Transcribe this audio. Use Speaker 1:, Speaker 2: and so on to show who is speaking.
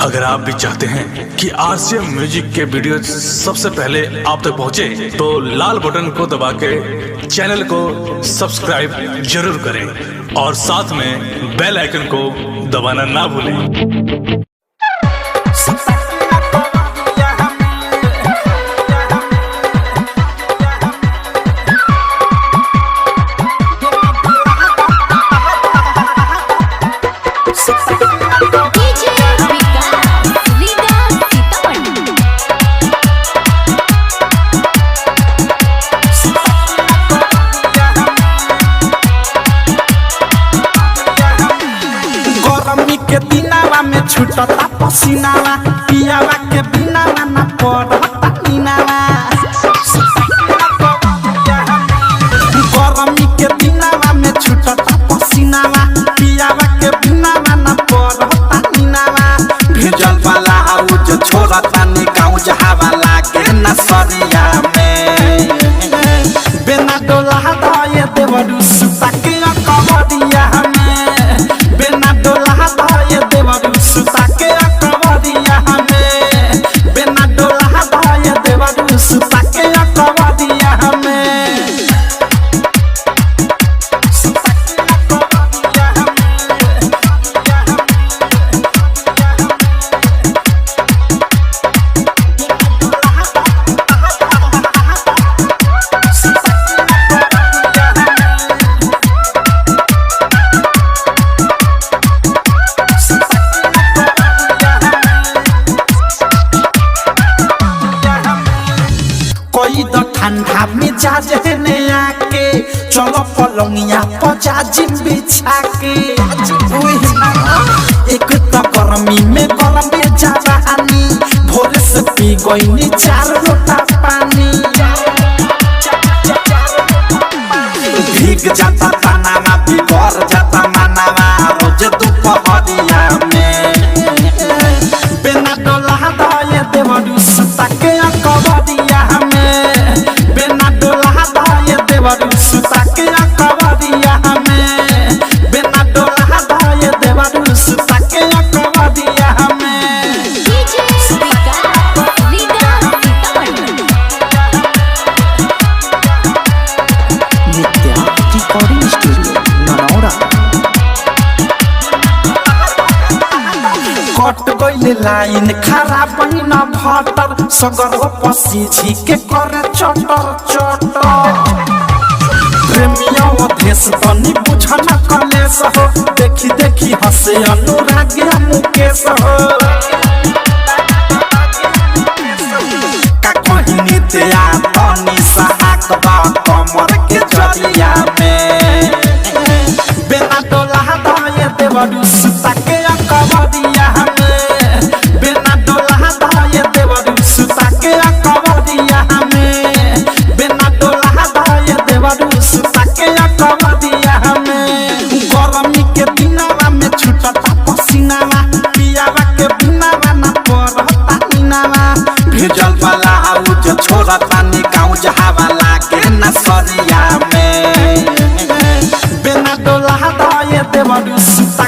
Speaker 1: अगर आप भी चाहते हैं कि आरसीएम म्यूजिक के वीडियो सबसे पहले आप तक पहुंचे, तो लाल बटन को दबा के चैनल को सब्सक्राइब जरूर करें और साथ में बेल आइकन को दबाना ना भूलें।
Speaker 2: के दिनावा में छुटता पसीनावा, पियावा के बिनावा ना पड़ता नीनावा। गरमी के दिनावा में छुटता पसीनावा, पियावा के बिनावा ना पड़ता नीनावा। भेजल वाला आउज छोड़ता नी गाँव जहावा लागे न सरिया में। बिना डोला दाए देवरू सुता के कवरिया में। बिना डोला सुता के कवरिया हमें। बिना डोला दाए देवरू सुता के कवरिया हमें। सुता के कवरिया ठंडा मिजाज ने आके चलो पलंगिया पजा जिम बिछा के। एक तो गर्मी में गरम में जवानी, भोर से पी गई 4 लोटा पानी। भीग जाता तनावा, बिगड़ जाता मनावा रोज दोपहरिया में। बिना डोला दाए देवरू सुता के कवरिया में। बिना डोला दाए देवरू सुता के कवरिया में। बिना डोला दाए देवरू सुता के कवरिया में। नित्या रिकॉर्डिंग स्टूडियो नरौरा। कट गइल लाइन खराब न भटर, सगर पसी झिके करे चटर चटर। प्रेमिया देश बनी बुझन कलेश हो, देखी देखी हंसे अनुरागिया मुकेश हो। का कहिनी तेया तनी सहाक बा कमर के जरिया में। बिना डोला दाए देवरू सुता के कवरिया में। बिना डोला दाए देवरू सुता के कवरिया में। बिना डोला दाए देवरू सुता के कवरिया में। गरमी के दिनावा में छुटता पसीनावा, पियावा के बिनावा ना पड़ता नीनावा। भेजल वाला आउज छोड़ता नी गाँव जहावा लागे न सरिया में। बिना डोला दाए देवरू सुता